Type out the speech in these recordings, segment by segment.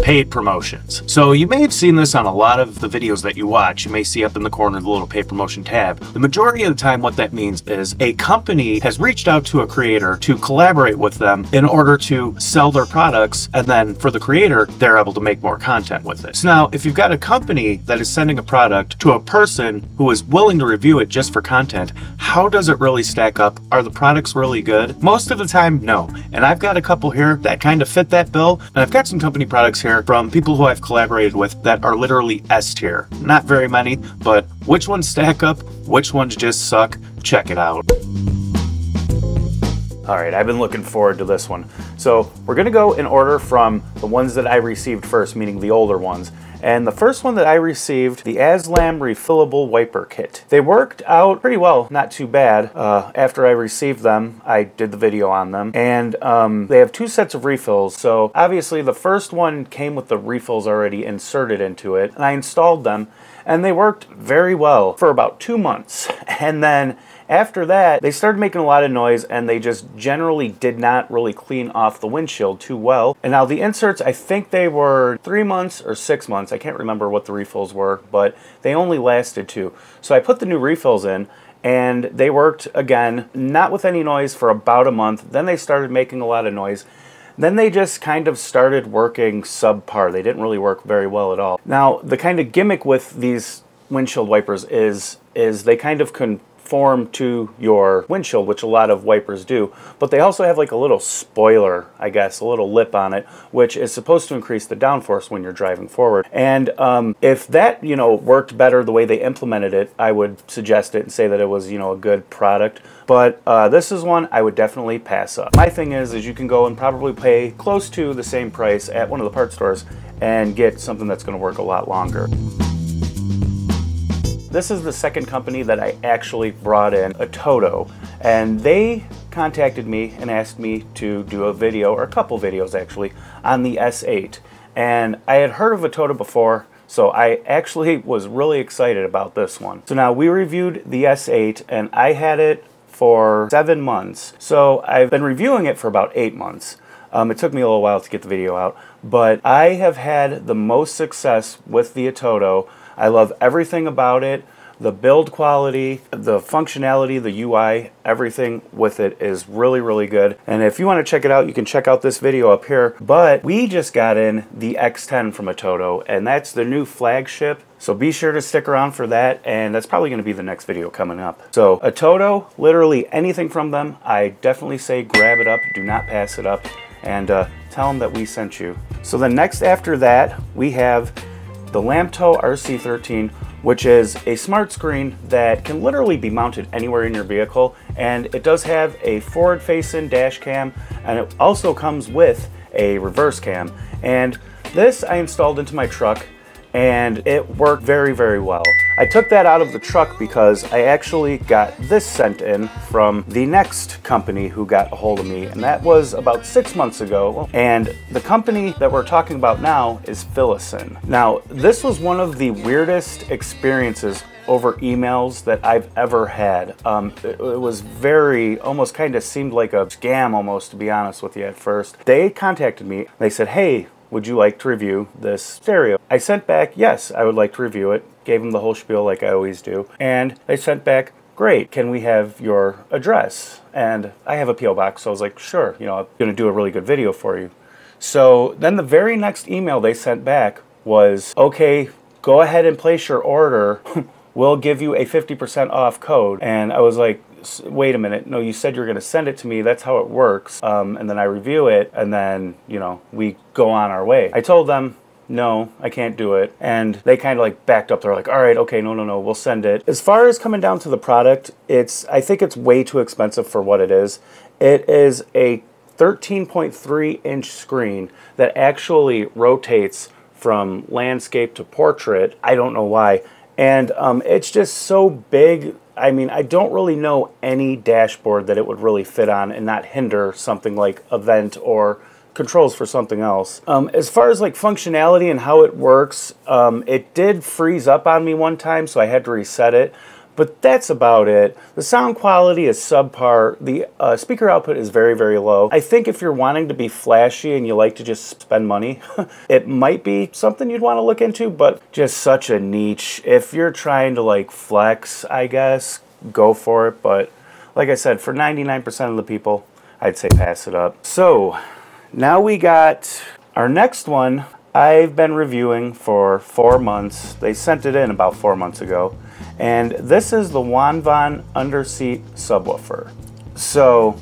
paid promotions. So you may have seen this on a lot of the videos that you watch. You may see up in the corner the little paid promotion tab. The majority of the time what that means is a company has reached out to a creator to collaborate with them in order to sell their products, and then for the creator, they're able to make more content with it. So now, if you've got a company that is sending a product to a person who is willing to review it just for content, how does it really stack up? Are the products really good? Most of the time, no. And I've got a couple here that kind of fit that bill, and I've got some company products here from people who I've collaborated with that are literally S tier. Not very many, but which ones stack up, which ones just suck, check it out. All right, I've been looking forward to this one. So we're gonna go in order from the ones that I received first, meaning the older ones. And the first one that I received, the Aslam refillable wiper kit. They worked out pretty well, not too bad. After I received them, I did the video on them. And they have two sets of refills. So obviously the first one came with the refills already inserted into it. And I installed them, and they worked very well for about 2 months. And then after that, they started making a lot of noise, and they just generally did not really clean off the windshield too well. And now the inserts, I think they were 3 months or 6 months. I can't remember what the refills were, but they only lasted 2. So I put the new refills in, and they worked again, not with any noise for about a month. Then they started making a lot of noise. Then they just kind of started working subpar. They didn't really work very well at all. Now, the kind of gimmick with these windshield wipers is they kind of conform to your windshield, which a lot of wipers do, but they also have like a little spoiler, I guess, a little lip on it, which is supposed to increase the downforce when you're driving forward. And if that, you know, worked better the way they implemented it, I would suggest it and say that it was, you know, a good product. But this is one I would definitely pass up. My thing is you can go and probably pay close to the same price at one of the parts stores and get something that's going to work a lot longer. This is the second company that I actually brought in, Atoto, and they contacted me and asked me to do a video, or a couple videos actually, on the S8. And I had heard of Atoto before, so I actually was really excited about this one. So now we reviewed the S8, and I had it for 7 months. So I've been reviewing it for about 8 months. It took me a little while to get the video out, but I have had the most success with the Atoto. I love everything about it. The build quality, the functionality, the UI, everything with it is really, really good. And if you want to check it out, you can check out this video up here. But we just got in the X10 from Atoto, and that's the new flagship. So be sure to stick around for that, and that's probably going to be the next video coming up. So Atoto, literally anything from them, I definitely say grab it up, do not pass it up, and tell them that we sent you. So then next after that, we have the Lamtto RC13, which is a smart screen that can literally be mounted anywhere in your vehicle, and it does have a forward-facing dash cam, and it also comes with a reverse cam. And this I installed into my truck, and it worked very, very well. I took that out of the truck because I actually got this sent in from the next company who got a hold of me, and that was about 6 months ago. And the company that we're talking about now is PHILOSIN. Now, this was one of the weirdest experiences over emails that I've ever had. It was very, almost kind of seemed like a scam almost, to be honest with you at first. They contacted me, they said, hey, would you like to review this stereo? I sent back, yes, I would like to review it. Gave them the whole spiel like I always do. And they sent back, great, can we have your address? And I have a P.O. box, so I was like, sure, you know, I'm gonna do a really good video for you. So then the very next email they sent back was, okay, go ahead and place your order. We'll give you a 50% off code. And I was like, wait a minute, no, you said you're gonna send it to me, that's how it works. And then I review it, and then, you know, we go on our way. I told them, no, I can't do it. And they kind of like backed up. They're like, all right, okay, no, we'll send it. As far as coming down to the product, I think it's way too expensive for what it is. It is a 13.3-inch screen that actually rotates from landscape to portrait. I don't know why. And it's just so big. I mean, I don't really know any dashboard that it would really fit on and not hinder something like Event or controls for something else. As far as like functionality and how it works, it did freeze up on me one time, so I had to reset it. But that's about it. The sound quality is subpar. The speaker output is very, very low. I think if you're wanting to be flashy and you like to just spend money, it might be something you'd want to look into, but just such a niche. If you're trying to like flex, I guess, go for it. But like I said, for 99% of the people, I'd say pass it up. So now we got our next one. I've been reviewing for 4 months. They sent it in about 4 months ago. And this is the wonvon underseat subwoofer. So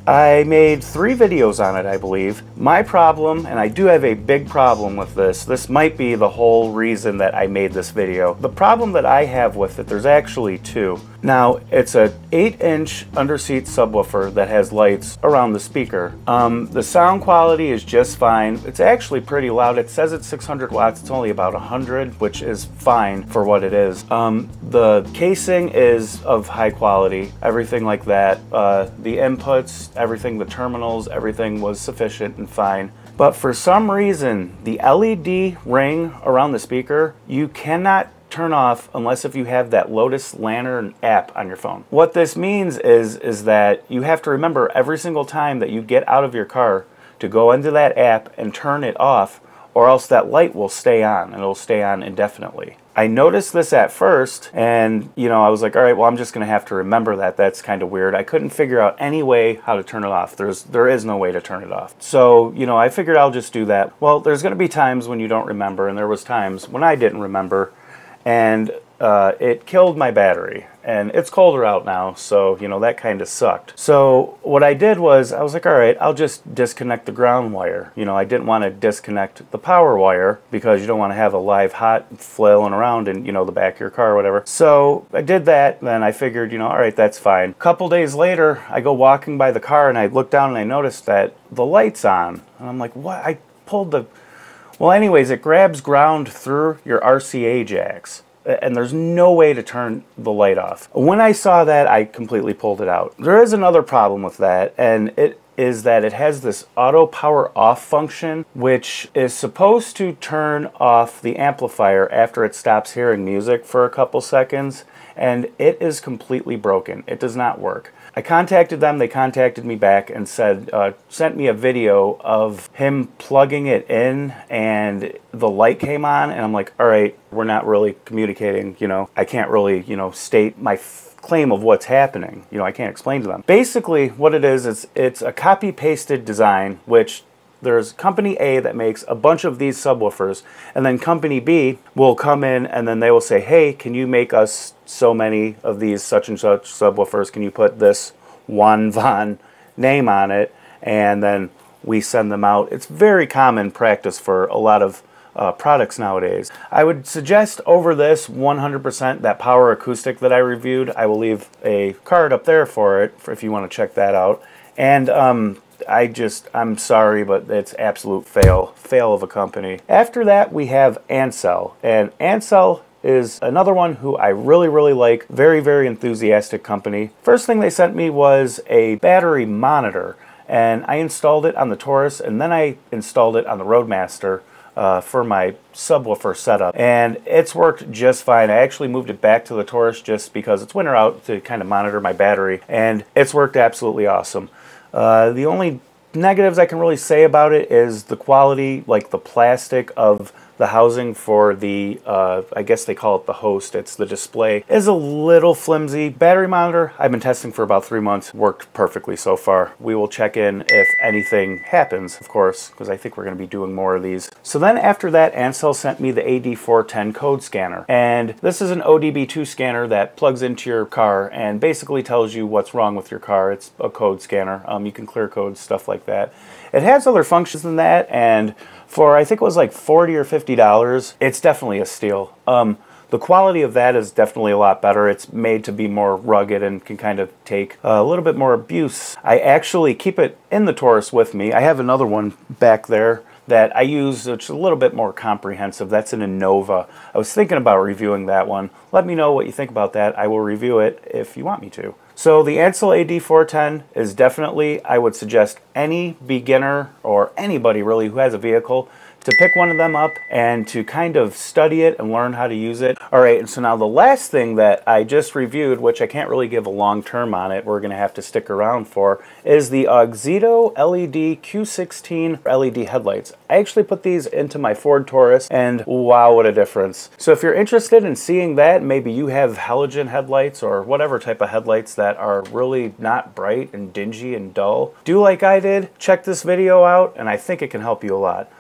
I made 3 videos on it, I believe. My problem, and I do have a big problem with this might be the whole reason that I made this video. The problem that I have with it, there's actually 2. Now, it's a 8-inch underseat subwoofer that has lights around the speaker. The sound quality is just fine. It's actually pretty loud. It says it's 600 watts. It's only about 100, which is fine for what it is. The casing is of high quality, everything like that. The inputs, everything, the terminals, everything was sufficient and fine. But for some reason, the LED ring around the speaker, you cannot turn off unless if you have that Lotus Lantern app on your phone. What this means is that you have to remember every single time that you get out of your car to go into that app and turn it off, or else that light will stay on, and it'll stay on indefinitely. I noticed this at first, and you know, I was like, all right, well, I'm just gonna have to remember that. That's kind of weird. I couldn't figure out any way how to turn it off. There is no way to turn it off. So, you know, I figured I'll just do that. Well, there's gonna be times when you don't remember, and there was times when I didn't remember, and it killed my battery. And it's colder out now, so, you know, that kind of sucked. So what I did was, I was like, all right, I'll just disconnect the ground wire. You know, I didn't want to disconnect the power wire because you don't want to have a live hot flailing around in, you know, the back of your car or whatever. So I did that, then I figured, you know, all right, that's fine. A couple days later, I go walking by the car and I look down and I noticed that the light's on. And I'm like, what? I pulled the... Well, anyways, it grabs ground through your RCA jacks, and there's no way to turn the light off. When I saw that, I completely pulled it out. There is another problem with that, and it is that it has this auto power off function, which is supposed to turn off the amplifier after it stops hearing music for a couple seconds, and it is completely broken. It does not work. I contacted them, they contacted me back and said, sent me a video of him plugging it in and the light came on, and I'm like, all right, we're not really communicating, you know, I can't really, you know, state my claim of what's happening. You know, I can't explain to them. Basically, what it is it's a copy-pasted design, which there's company A that makes a bunch of these subwoofers, and then company B will come in and then they will say, hey, can you make us so many of these such and such subwoofers? Can you put this wonvon name on it? And then we send them out. It's very common practice for a lot of products nowadays. I would suggest over this 100% that power acoustic that I reviewed. I will leave a card up there for it if you want to check that out. And I'm sorry, but it's absolute fail of a company. After that, we have Ancel, and Ancel is another one who I really, really like. Very, very enthusiastic company. First thing they sent me was a battery monitor, and I installed it on the Taurus, and then I installed it on the Roadmaster for my subwoofer setup, and it's worked just fine. I actually moved it back to the Taurus just because it's winter out to kind of monitor my battery, and it's worked absolutely awesome. The only negatives I can really say about it is the quality, like the plastic of the housing for the, I guess they call it the host, it's the display, is a little flimsy. Battery monitor, I've been testing for about 3 months, worked perfectly so far. We will check in if anything happens, of course, because I think we're going to be doing more of these. So then after that, Ancel sent me the AD410 code scanner, and this is an ODB2 scanner that plugs into your car and basically tells you what's wrong with your car. It's a code scanner. You can clear codes, stuff like that. It has other functions than that, and for I think it was like $40 or $50, it's definitely a steal. The quality of that is definitely a lot better. It's made to be more rugged and can kind of take a little bit more abuse. I actually keep it in the Taurus with me. I have another one back there that I use, which is a little bit more comprehensive. That's an Innova. I was thinking about reviewing that one. Let me know what you think about that. I will review it if you want me to. So the Ancel AD410 is definitely, I would suggest any beginner or anybody really who has a vehicle to pick one of them up and to kind of study it and learn how to use it. All right, and so now the last thing that I just reviewed, which I can't really give a long term on it, we're going to have to stick around for, is the Auxito LED Q16 LED headlights. I actually put these into my Ford Taurus, and wow, what a difference. So if you're interested in seeing that, maybe you have halogen headlights or whatever type of headlights that are really not bright and dingy and dull, do like I did, check this video out, and I think it can help you a lot.